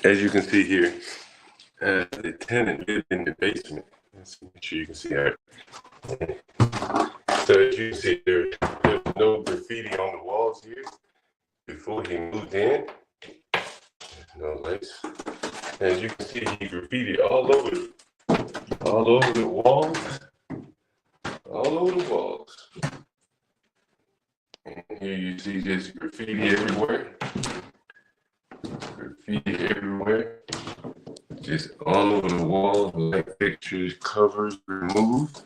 As you can see here, the tenant lived in the basement. Let's make sure you can see that. So as you can see, there's no graffiti on the walls here before he moved in. No lights. As you can see, he graffitied all over the walls, all over the walls. And here you see just graffiti everywhere. Graffiti everywhere. Just all over the walls, light fixtures, covers removed.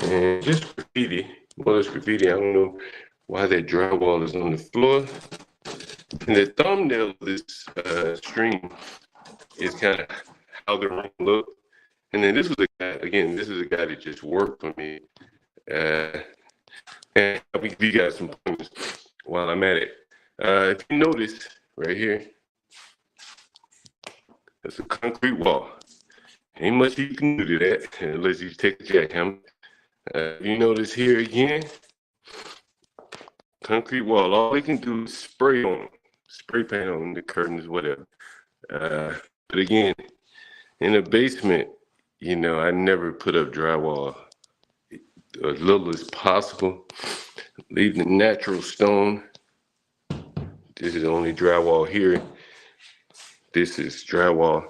And just graffiti. Well, it's graffiti. I don't know why that drywall is on the floor. And the thumbnail of this stream is kind of how the room looked. And then this was a guy, again, this is a guy that just worked for me. And I'll give you guys some pointers while I'm at it. If you notice right here, it's a concrete wall. Ain't much you can do to that unless you take a jackhammer. You notice here again, concrete wall. All we can do is spray paint on the curtains, whatever. But again, in the basement, you know, I never put up drywall. As little as possible. Leave the natural stone. This is only drywall here. This is drywall,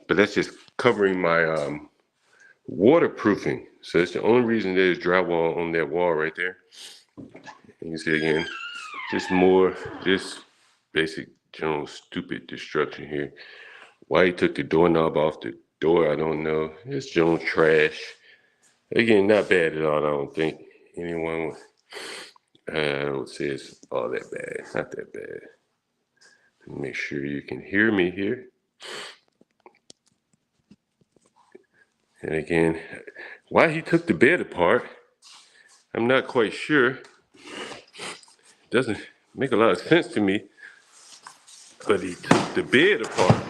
but that's just covering my waterproofing. So that's the only reason there's drywall on that wall right there. And you see again, just basic general stupid destruction here. Why he took the doorknob off the door, I don't know. It's general trash. Again, not bad at all. I don't think anyone would say it's all that bad. Not that bad. Make sure you can hear me here. And again, why he took the bed apart, I'm not quite sure. Doesn't make a lot of sense to me. But he took the bed apart.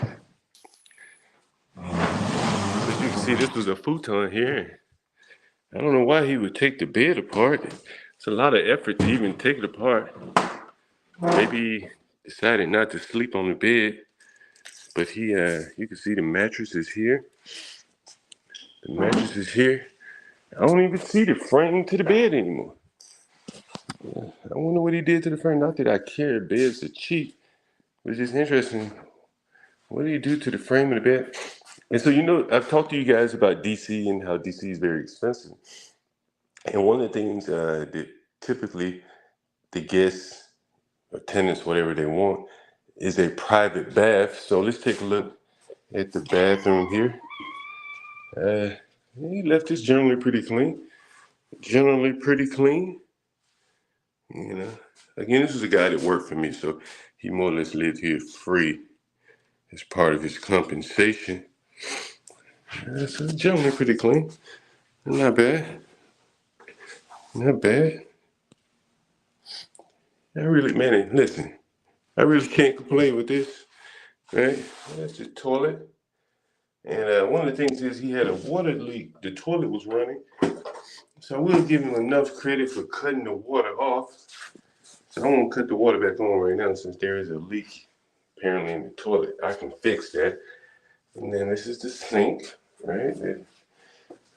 As you can see, this was a futon here. I don't know why he would take the bed apart. It's a lot of effort to even take it apart. Maybe he decided not to sleep on the bed. But you can see the mattress is here. The mattress is here. I don't even see the frame to the bed anymore. I wonder what he did to the frame. Not that I care, beds are cheap. It's just interesting. What did he do to the frame of the bed? And so, you know, I've talked to you guys about DC and how DC is very expensive. And one of the things that typically the guests or tenants, whatever they want, is a private bath. So let's take a look at the bathroom here. He left this generally pretty clean. Generally pretty clean. You know, again, this is a guy that worked for me, so he more or less lived here free as part of his compensation. So generally pretty clean. Not bad. Not bad. Listen, I really can't complain with this, right? That's the toilet. And one of the things is he had a water leak. The toilet was running. So I will give him enough credit for cutting the water off. So I won't cut the water back on right now since there is a leak apparently in the toilet. I can fix that. And then this is the sink, right?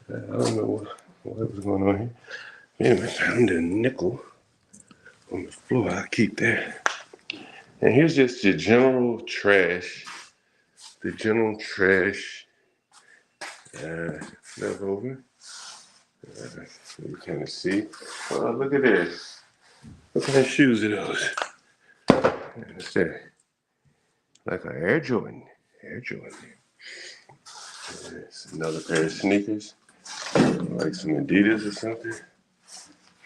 I don't know what was going on here. Anyway, I found a nickel on the floor. I'll keep that. And here's just the general trash. The general trash left over. You kind of see. Oh, look at this. What kind of shoes are those? What's that? Like an Air Jordan. Air Jordan. There's another pair of sneakers. Like some Adidas or something.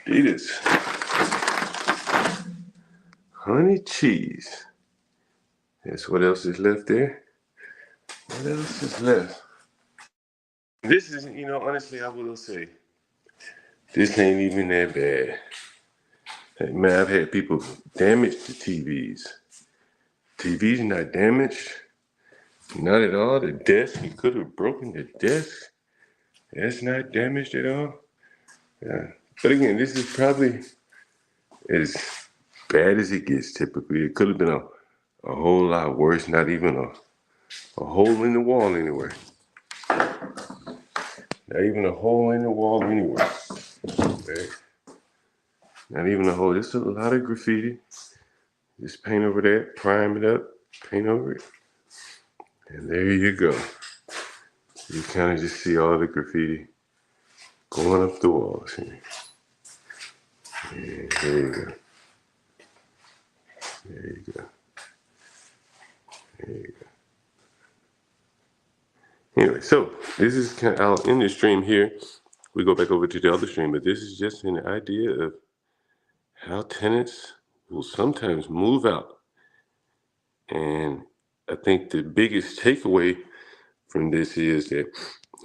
Adidas. Honey cheese. That's what else is left there. What else is left? This is, you know, honestly, I will say, this ain't even that bad. Hey, man, I've had people damage the TVs. TV's not damaged. Not at all. The desk, he could have broken the desk. That's not damaged at all. Yeah. But again, this is probably as bad as it gets typically. It could have been a whole lot worse. Not even a hole in the wall anywhere. Not even a hole in the wall anywhere. Okay? Not even a hole. There's a lot of graffiti. Just paint over that, prime it up, paint over it, and there you go. You kind of just see all the graffiti going up the walls here. And there you go. There you go. There you go. Anyway, so this is kind of out in the stream here. We go back over to the other stream, but this is just an idea of how tenants will sometimes move out. And I think the biggest takeaway from this is that,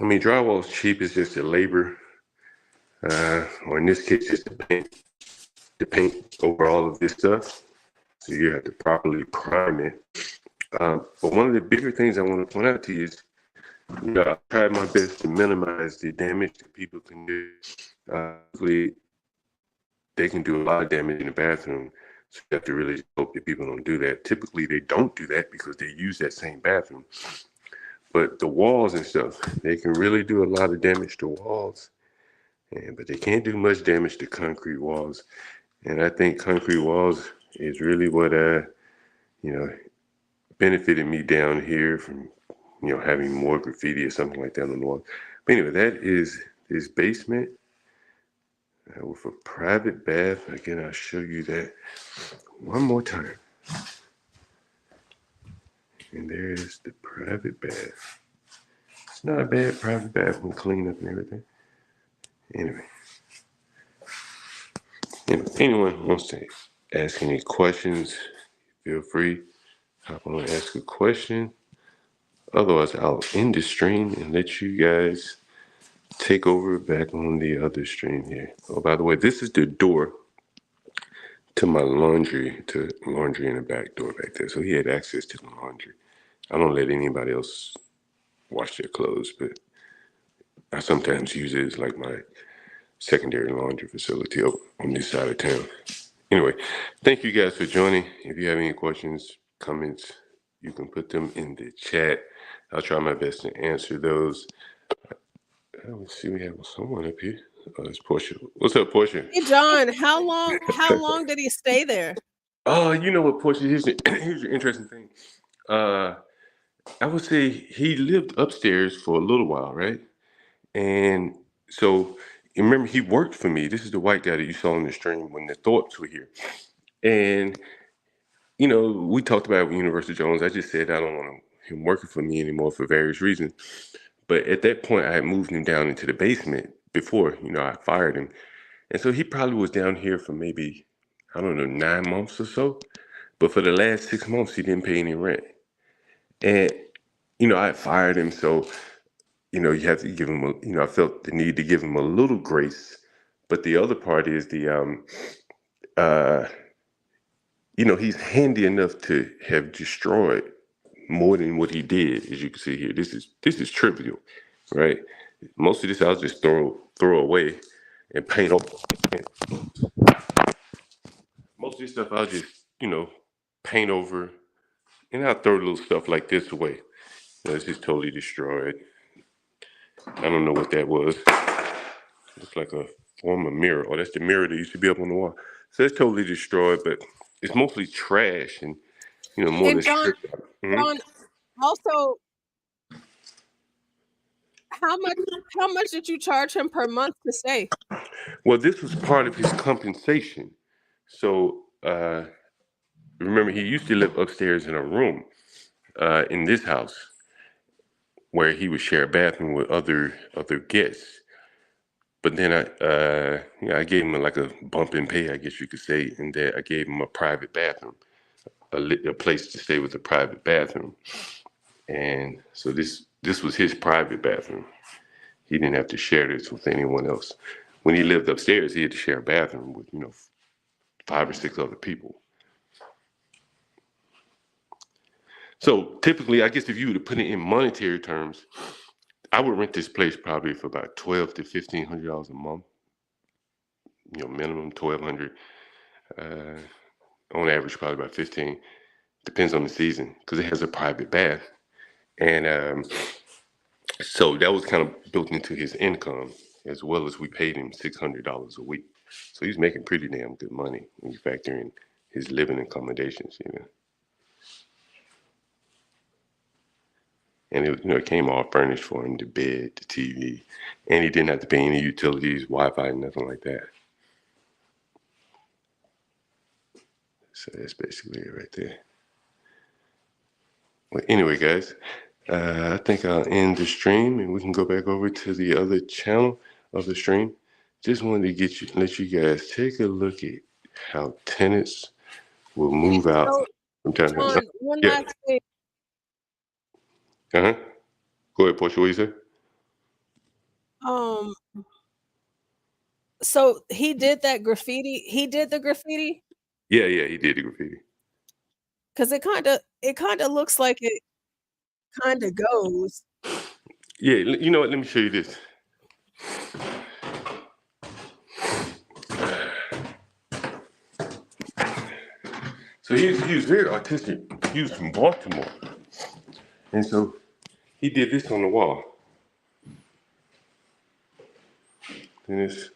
I mean, drywall is cheap. It's just the labor, or in this case, just the paint over all of this stuff. So you have to properly prime it. But one of the bigger things I want to point out to you is, you know, I tried my best to minimize the damage that people can do. They can do a lot of damage in the bathroom. So you have to really hope that people don't do that. Typically, they don't do that because they use that same bathroom. But the walls and stuff, they can really do a lot of damage to walls. But they can't do much damage to concrete walls. And I think concrete walls is really what, benefited me down here from, having more graffiti or something like that on the wall. But anyway, that is this basement with a private bath. Again, I'll show you that one more time. And there is the private bath. It's not a bad private bath when cleaned up and everything. Anyway, if anyone wants to ask any questions, feel free. Hop on and ask a question. Otherwise, I'll end the stream and let you guys take over back on the other stream here. Oh, by the way, this is the door to my laundry in the back door back there. So he had access to the laundry. I don't let anybody else wash their clothes, but I sometimes use it as like my secondary laundry facility up on this side of town. Anyway, thank you guys for joining. If you have any questions, comments, you can put them in the chat. I'll try my best to answer those. Let's see, we have someone up here. Oh, it's Portia. What's up, Portia? Hey, John, how long did he stay there? Oh, you know what, Portia? Here's the interesting thing. I would say he lived upstairs for a little while, right? And so, remember, he worked for me. This is the white guy that you saw on the stream when the Thorpes were here. And, we talked about with Universal Jones. I just said I don't want him working for me anymore for various reasons. But at that point, I had moved him down into the basement before, I fired him. And so he probably was down here for maybe, I don't know, 9 months or so. But for the last 6 months, he didn't pay any rent. And, I had fired him. So, you have to give him I felt the need to give him a little grace. But the other part is he's handy enough to have destroyed more than what he did, as you can see here. This is trivial, right? Most of this I'll just throw away and paint over. Most of this stuff I'll just, paint over, and I'll throw little stuff like this away. It's just totally destroyed. I don't know what that was. Looks like a form of mirror. Oh, that's the mirror that used to be up on the wall. So it's totally destroyed, but it's mostly trash and, more than John, John, also, how much did you charge him per month to stay? Well, this was part of his compensation. So remember, he used to live upstairs in a room in this house where he would share a bathroom with other guests. But then I gave him like a bump in pay, I guess you could say, and that I gave him a private bathroom, a place to stay with a private bathroom. And so this was his private bathroom. He didn't have to share this with anyone else. When he lived upstairs, he had to share a bathroom with, 5 or 6 other people. So typically, I guess if you were to put it in monetary terms, I would rent this place probably for about $1,200 to $1,500 a month. Minimum $1,200. On average, probably about $1,500. Depends on the season because it has a private bath, and so that was kind of built into his income as well as we paid him $600 a week. So he's making pretty damn good money when you factor in his living accommodations, you know. And it came all furnished for him: the bed, the TV, and he didn't have to pay any utilities, Wi-Fi, nothing like that. So that's basically it right there. Well, anyway, guys, I think I'll end the stream and we can go back over to the other channel of the stream. Just wanted to let you guys take a look at how tenants will move out So, from time to time. John, one Yeah. last thing. Uh huh. Go ahead, Portia. What you say? Um, so he did that graffiti. He did the graffiti Yeah, yeah, he did the graffiti. because it kind of looks like it kind of goes. Yeah, you know what? Let me show you this. So he was very artistic. He was from Baltimore, and so he did this on the wall. And this,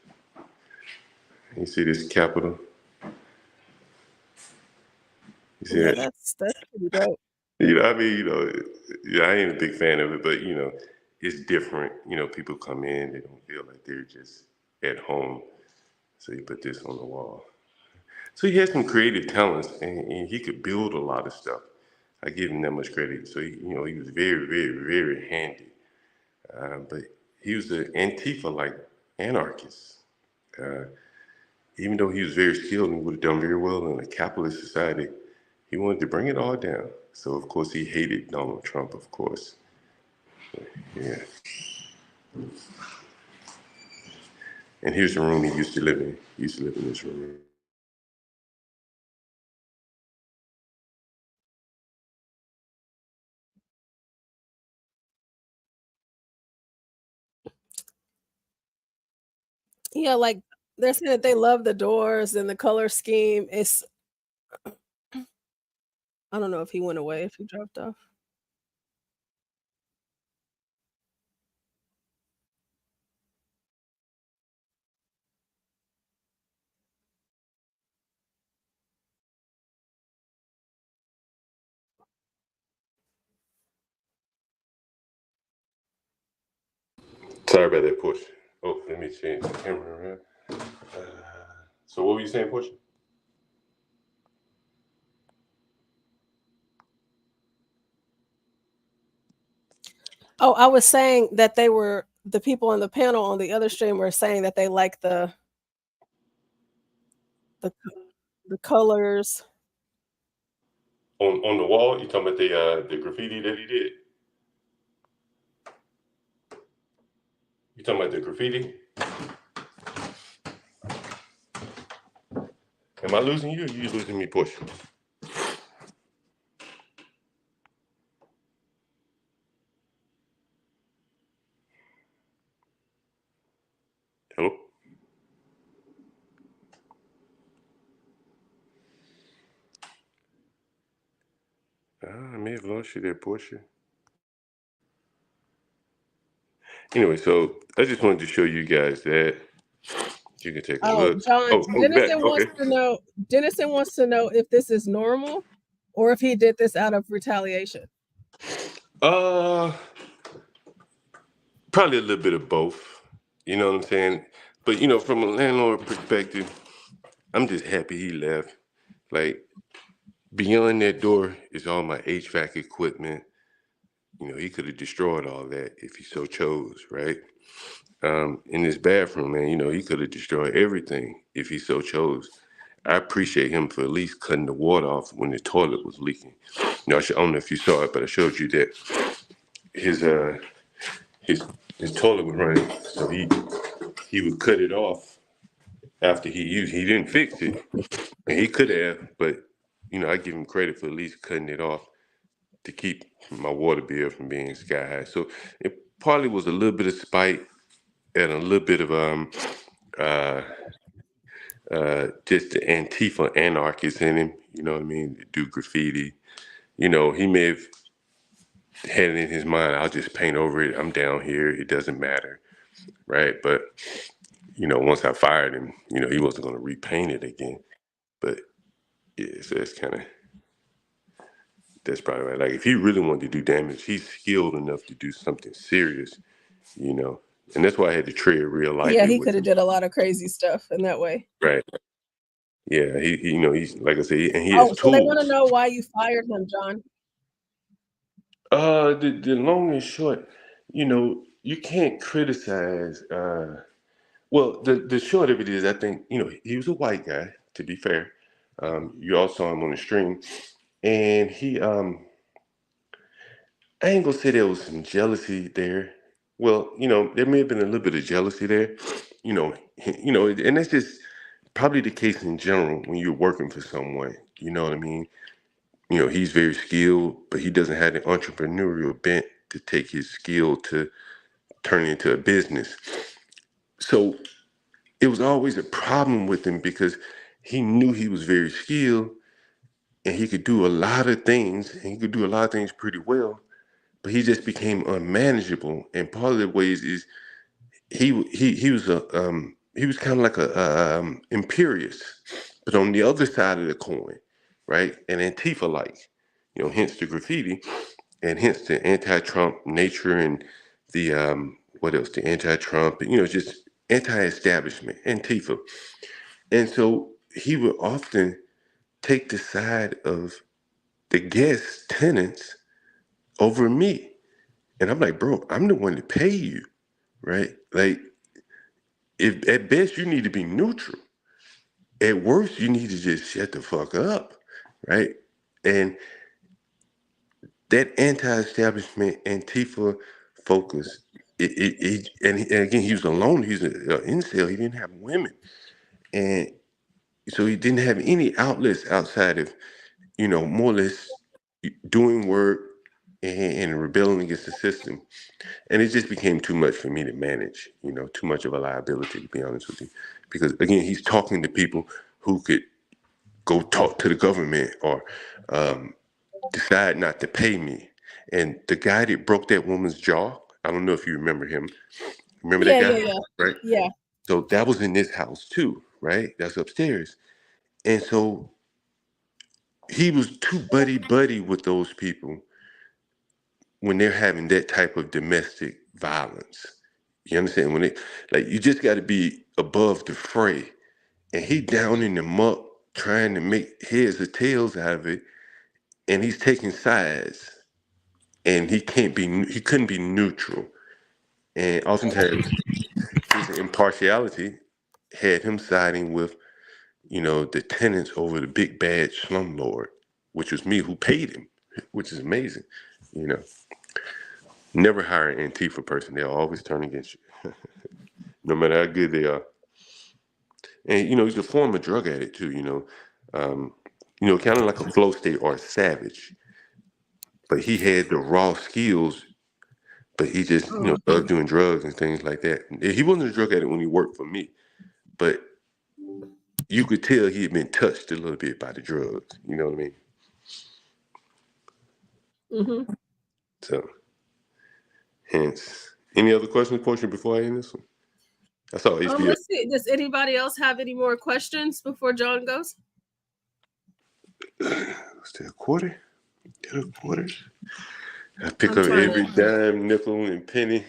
you see this capital. You see Yeah, that? that's pretty dope. I mean, yeah, I ain't a big fan of it, but it's different. People come in, they don't feel like they're just at home. So you put this on the wall. So he had some creative talents, and he could build a lot of stuff. I give him that much credit. So he was very, very, very handy. But he was an Antifa like anarchist. Uh, Even though he was very skilled and would have done very well in a capitalist society, he wanted to bring it all down. So of course he hated Donald Trump, of course. Yeah. And here's the room he used to live in. He used to live in this room. Yeah, like they're saying that they love the doors and the color scheme. I don't know if he went away, if he dropped off. Sorry about that, Portia. Oh, let me change the camera around. So what were you saying, Portia? Oh, I was saying that the people on the panel on the other stream were saying that they like the the colors. On the wall, you talking about the graffiti that he did? You talking about the graffiti? Am I losing you or you losing me, Portia? Hello? I may have lost you there, Portia. Anyway, so I just wanted to show you guys that. You can take a Oh, look. John, Oh, you back. Okay. Dennison wants to know if this is normal or if he did this out of retaliation. Uh, Probably a little bit of both. You know what I'm saying? But from a landlord perspective, I'm just happy he left. Like beyond that door is all my HVAC equipment. He could have destroyed all that if he so chose, right? In his bathroom, man, he could have destroyed everything if he so chose. I appreciate him for at least cutting the water off when the toilet was leaking. I don't know if you saw it, but I showed you that his his his toilet was running, so he would cut it off after he used. He didn't fix it, and he could have, but I give him credit for at least cutting it off to keep my water bill from being sky high. So it probably was a little bit of spite and a little bit of uh, just the Antifa anarchist in him. You know what I mean? Do graffiti. You know, he may have had it in his mind, I'll just paint over it. I'm down here. It doesn't matter. Right. But, you know, once I fired him, you know, he wasn't going to repaint it again. But yeah, so that's probably right. Like if he really wanted to do damage, he's skilled enough to do something serious, you know. And that's why I had to tread real Yeah, lightly he with could have him. did a lot of crazy stuff in that way. Right. Yeah. You know, he's like I said, and he has Oh, so they want to tools. know why you fired him, John. The long and short, you know, you can't criticize. Well, the short of it is, I think, you know, he was a white guy. To be fair, you all saw him on the stream, and I ain't gonna say there was some jealousy there. Well, you know, there may have been a little bit of jealousy there, you know, and that's just probably the case in general when you're working for someone. You know what I mean? You know, he's very skilled, but he doesn't have the entrepreneurial bent to take his skill to turn it into a business. So it was always a problem with him because he knew he was very skilled and he could do a lot of things and he could do a lot of things pretty well, but he just became unmanageable. And part of the ways is he was kind of like a imperious, but on the other side of the coin, right? An Antifa like, you know, hence the graffiti and hence the anti-Trump nature and the what else? The anti-Trump, you know, just anti-establishment, Antifa. And so he would often take the side of the guest tenants over me. And I'm like, bro, I'm the one to pay you, right? Like, if at best you need to be neutral, at worst you need to just shut the fuck up, right? And that anti-establishment Antifa focus, and again he was alone. He's an incel. He didn't have women, and so he didn't have any outlets outside of, you know, more or less doing work and rebelling against the system. And it just became too much for me to manage, you know, too much of a liability, to be honest with you. Because again, he's talking to people who could go talk to the government or decide not to pay me. And the guy that broke that woman's jaw, I don't know if you remember him. Remember that Yeah, guy? yeah, yeah, Right? yeah. So that was in this house too, right? That's upstairs. And so he was too buddy buddy with those people when they're having that type of domestic violence. You understand? When it like you just got to be above the fray, and he down in the muck trying to make heads or tails out of it, and he's taking sides, and he couldn't be neutral, and oftentimes his impartiality had him siding with, you know, the tenants over the big bad slumlord, which was me who paid him, which is amazing, you know. Never hire an Antifa person; they'll always turn against you, no matter how good they are. And you know, he's a former drug addict too. Um, kind of like a flow state or a savage, but he had the raw skills. But he just, you know, Oh. loved doing drugs and things like that. He wasn't a drug addict when he worked for me, but you could tell he had been touched a little bit by the drugs. You know what I mean? Mm-hmm. So, hence, any other questions, Portia, before I end this one? I saw HBO. Let's see. Does anybody else have any more questions before John goes? Still a quarter? Still a quarter? I pick I'm up trying every to. dime, nickel, and penny.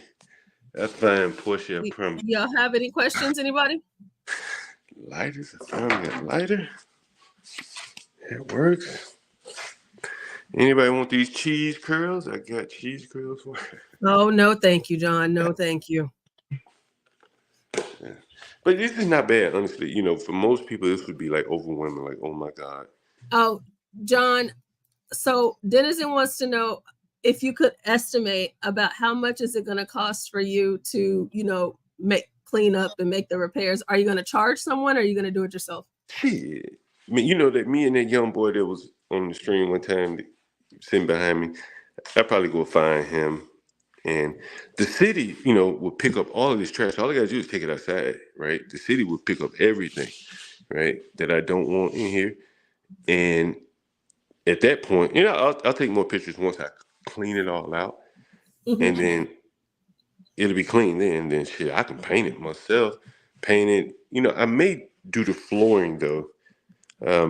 That's fine, Portia. I promise. Y'all have any questions? Anybody? Lighters? I found me a lighter. It works. Anybody want these cheese curls? I got cheese curls for you. Oh, no, thank you, John. No, thank you. Yeah. But this is not bad, honestly. You know, for most people, this would be like overwhelming, like, oh my God. Oh, John. So Denizen wants to know if you could estimate about how much is it going to cost for you to, you know, clean up and make the repairs. Are you going to charge someone or are you going to do it yourself? Shit. I mean, you know that me and that young boy that was on the stream one time sitting behind me, I'd probably go find him. And the city, you know, would pick up all of this trash. All I gotta do is take it outside, right? The city would pick up everything, right, that I don't want in here. And at that point, I'll take more pictures once I clean it all out, Mhm. and then it'll be clean then. And then shit, I can paint it myself. Paint it. I may do the flooring though.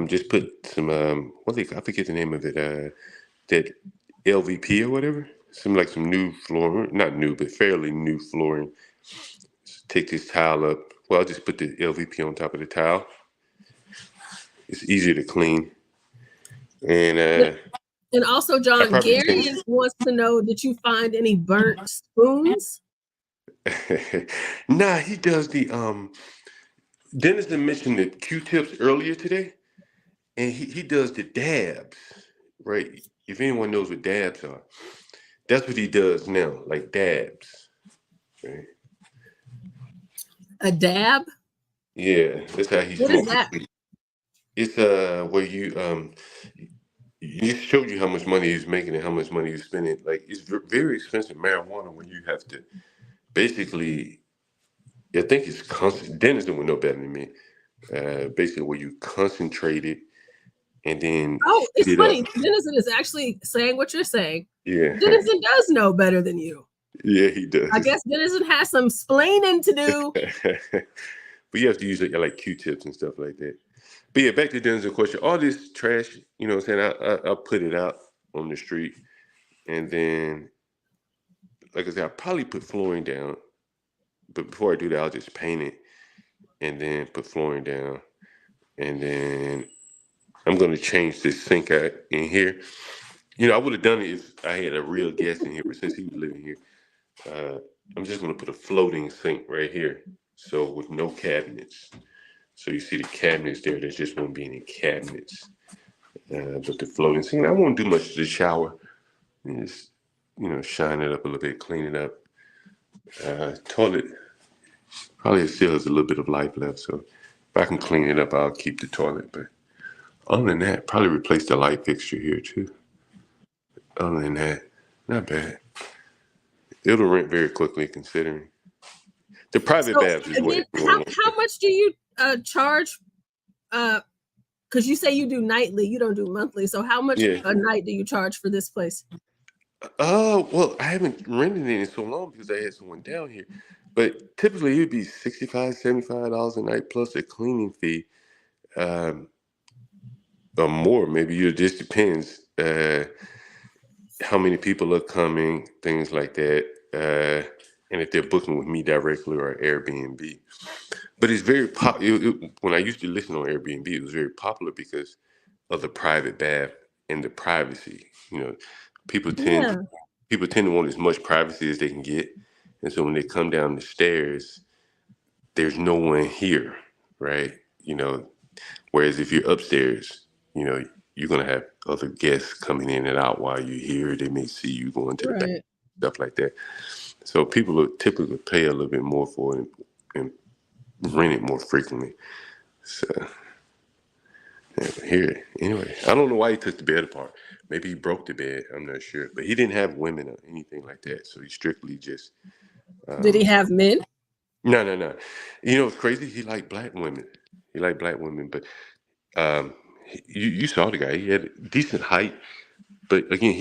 Just put some I forget the name of it. That LVP or whatever. Some new flooring, not new, but fairly new flooring. Take this tile up. Well, I'll just put the LVP on top of the tile. It's easier to clean. And And also, I John, probably change. Gary wants to know, did you find any burnt spoons? Nah, he does the Dennis mentioned the Q-tips earlier today, and he does the dabs, right? If anyone knows what dabs are, that's what he does now, like dabs. Right? A dab? Yeah, that's how he What is smokes that? it. It's where he showed you how much money he's making and how much money he's spending. Like it's very expensive marijuana when you have to basically. I think it's constant. Dennis would know better than me. Basically, where you concentrate it and then Oh, heat it's it up. funny. Dennison is actually saying what you're saying. Yeah, Dennison does know better than you. yeah, he I does. guess Dennison has some splaining to do. But you have to use like Q-tips and stuff like that. But yeah, back to Dennis' question. All this trash, what I'm saying, I'll put it out on the street, and then, like I said, I'll probably put flooring down. But before I do that, I'll just paint it, and then put flooring down, and then I'm gonna change this sink out in here. I would have done it if I had a real guest in here, but since he was living here, uh, I'm just gonna put a floating sink right here, so with no cabinets. So you see the cabinets there. There just won't be any cabinets. But the floating sink, I won't do much to the shower. Just shine it up a little bit, clean it up. Toilet probably still has a little bit of life left, so if I can clean it up, I'll keep the toilet. But other than that, probably replace the light fixture here too. Other than that, not bad. It'll rent very quickly considering the private So baths is what again, everyone wants. how much do you charge? Because you say you do nightly, you don't do monthly. So how much Yeah. a night do you charge for this place? Oh, well, I haven't rented it in so long because I had someone down here. But typically it would be $65, $75 a night plus a cleaning fee. Um, or more, maybe it just depends how many people are coming, things like that. And if they're booking with me directly or Airbnb. But it's very popular. When I used to listen on Airbnb, it was very popular because of the private bath and the privacy. People tend Yeah, people tend to want as much privacy as they can get, and so when they come down the stairs, there's no one here, right? Whereas if you're upstairs, you're gonna have other guests coming in and out while you're here. They may see you going to the back, right. stuff like that. So people will typically pay a little bit more for it and rent it more frequently. So here, anyway, I don't know why he took the bed apart. Maybe he broke the bed. I'm not sure, but he didn't have women or anything like that. So he strictly just Did he have men? no, no, no. It's crazy. He liked black women. He liked black women, but um, you saw the guy. He had decent height, but again,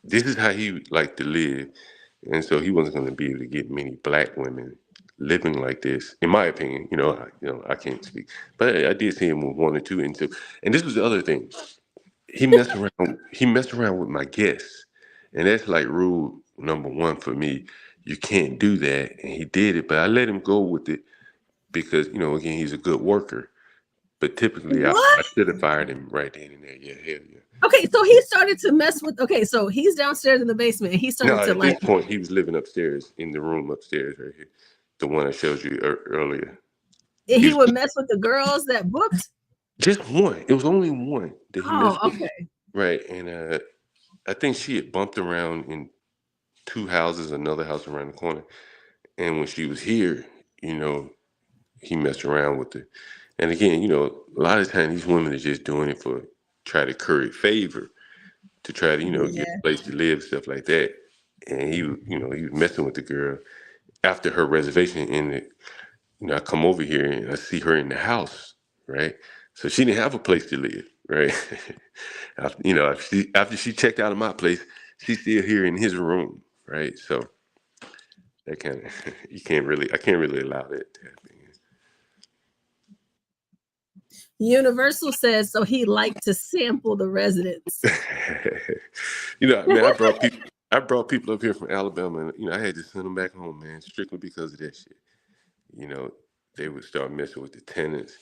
this is how he liked to live, and so he wasn't going to be able to get many black women living like this. In my opinion, I can't speak, but I did see him with one or two, and this was the other thing. He messed around. He messed around with my guests, and that's like rule number one for me. You can't do that, and he did it, but I let him go with it because again, he's a good worker. But typically, I What? should have fired him right then and there. Yeah, hell yeah. Okay, so he started to mess with. Okay, so he's downstairs in the basement, and he No, started to at this like. point, he was living upstairs in the room upstairs right here, the one I showed you earlier. He He was would mess with the girls that booked. just one. It was only one that he Oh, messed with, okay. right? And I think she had bumped around in two houses, another house around the corner. And when she was here, you know, he messed around with her. And again, a lot of times these women are just doing it for try to curry favor to try to, get Yeah. a place to live, stuff like that. And he was messing with the girl after her reservation ended. I come over here and I see her in the house, right? So she didn't have a place to live. right? After she checked out of my place, she's still here in his room, right? So that kind of I can't really allow that to happen. Universal says so he liked to sample the residents. Man, I brought people up here from Alabama, and I had to send them back home, man, strictly because of that shit. You know, they would start messing with the tenants,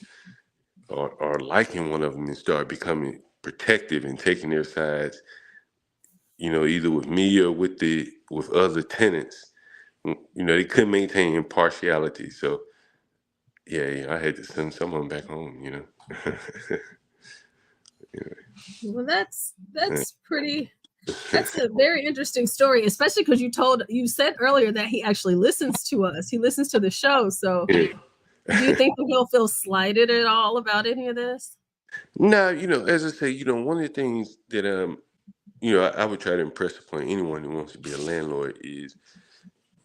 or liking one of them, and start becoming protective and taking their sides. Either with me or with other tenants. They couldn't maintain impartiality, so yeah, I had to send some of them back home. Well, that's pretty. That's a very interesting story, especially because you said earlier that he actually listens to us. He listens to the show. So, Yeah. do you think that he'll feel slighted at all about any of this? Nah, as I say, one of the things that I would try to impress upon anyone who wants to be a landlord is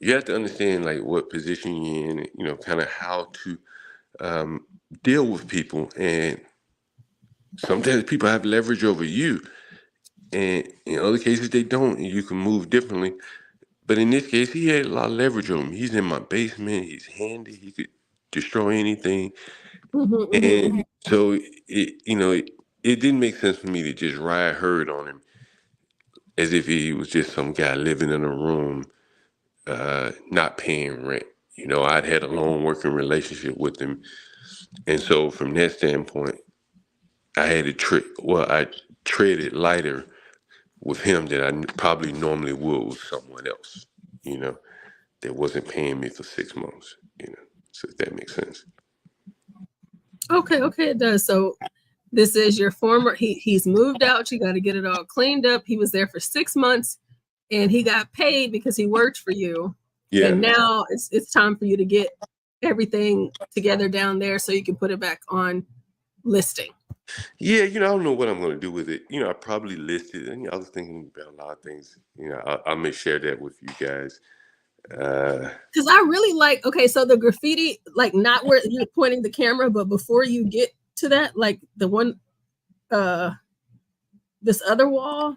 you have to understand like what position you're in, kind of how to deal with people, and sometimes people have leverage over you, and in other cases they don't, and you can move differently. But in this case, he had a lot of leverage on him. He's in my basement. He's handy. He could destroy anything. And so it didn't make sense for me to just ride herd on him as if he was just some guy living in a room, not paying rent. I'd had a long working relationship with him. And so from that standpoint, I had to I treaded lighter with him than I probably normally would with someone else, you know, that wasn't paying me for 6 months, so if that makes sense. Okay, it does. So this is your former, he's moved out. You got to get it all cleaned up. He was there for 6 months and he got paid because he worked for you. Yeah. And now it's time for you to get everything together down there so you can put it back on listing. Yeah, I don't know what I'm going to do with it. I probably listed, and I was thinking about a lot of things. I may share that with you guys. Because I really like, okay, so the graffiti, like not where you're pointing the camera, but before you get to that, like the one, this other wall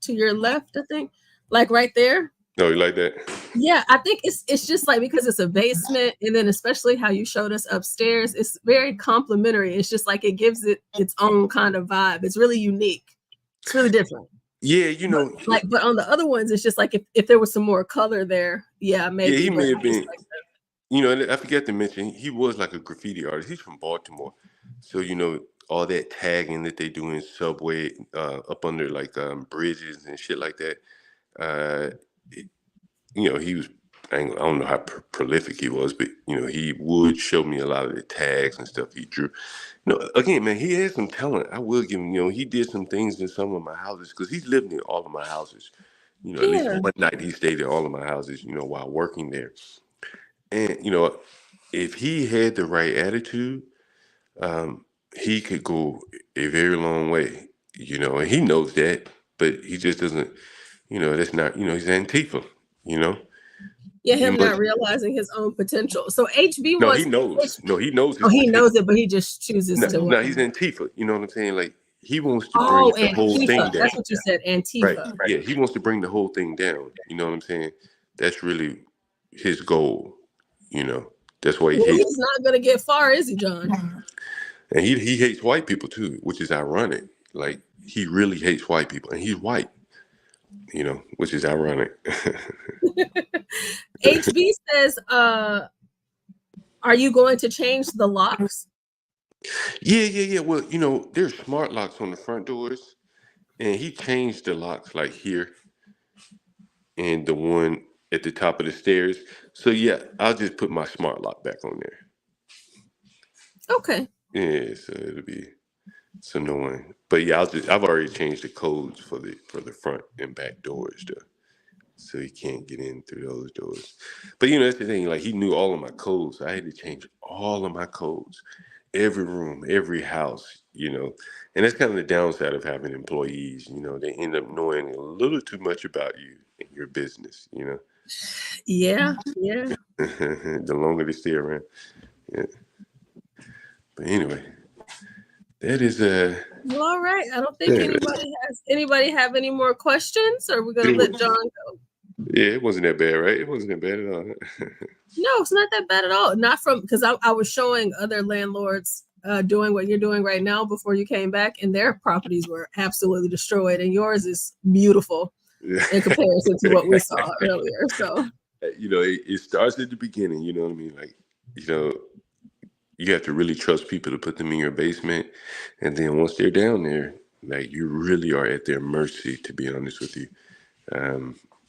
to your left, I think, like right there. No, you like that? Yeah, I think it's just like because it's a basement, and then especially how you showed us upstairs, it's very complimentary. It's just like it gives it its own kind of vibe. It's really unique. It's really different. Yeah, but on the other ones, it's just like if there was some more color there, yeah, maybe. Yeah, he may have been. And I forgot to mention he was like a graffiti artist. He's from Baltimore, so all that tagging that they do in subway, up under like bridges and shit like that. He was. I don't know how prolific he was, but he would show me a lot of the tags and stuff he drew. Again, man, he had some talent. I will give him. He did some things in some of my houses because he's lived in all of my houses. At least one night he stayed in all of my houses. While working there, and if he had the right attitude, he could go a very long way. And he knows that, but he just doesn't. That's not. He's Antifa. Yeah, him not realizing his own potential. So HB no, was. he knows. No, he knows. He knows it, but he just chooses to. No, he's Antifa. You know what I'm saying? Like he wants to Oh, bring the whole thing down. That's what you said, Antifa. Right. Yeah, he wants to bring the whole thing down. You know what I'm saying? That's really his goal. That's why he hates. He's not gonna get far, is he, John? And he hates white people too, which is ironic. Like he really hates white people, and he's white. Which is ironic. HB says, "Are you going to change the locks?" Yeah. Well, there's smart locks on the front doors, and he changed the locks like here, and the one at the top of the stairs. So yeah, I'll just put my smart lock back on there. Okay. Yeah, so it'll be so no one. But yeah, I've already changed the codes for the front and back doors though. So he can't get in through those doors. But that's the thing, like he knew all of my codes. So I had to change all of my codes. Every room, every house, and that's kind of the downside of having employees, they end up knowing a little too much about you and your business, Yeah. The longer they stay around. Yeah. But anyway, That is a Well, all right. I don't think anybody have any more questions, or we're gonna let John go. yeah, it wasn't that bad, right? It wasn't that bad at all. No, it's not that bad at all. Not from because I was showing other landlords doing what you're doing right now before you came back, and their properties were absolutely destroyed, and yours is beautiful in comparison to what we saw earlier. So, it starts at the beginning. You know what I mean? Like, you have to really trust people to put them in your basement, and then once they're down there, like, you really are at their mercy. To be honest with you.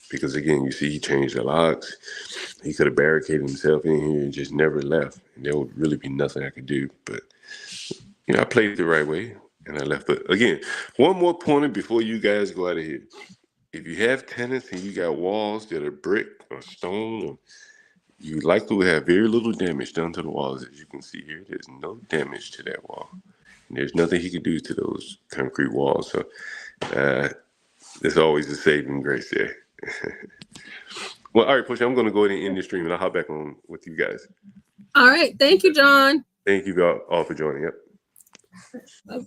Because again, you see, he changed the locks. He could have barricaded himself in here and just never left, and there would really be nothing I could do. But I played it the right way, and I left. But again, one more pointer before you guys go out of here: if you have tenants and you got walls that are brick or stone, you likely will have very little damage done to the walls. As you can see here, there's no damage to that wall. And there's nothing he can do to those concrete walls. So there's always a saving grace there. Well, all right, Push, I'm going to go ahead and end the stream, and I'll hop back on with you guys. all right. Thank you, John. Thank you all for joining. Yep.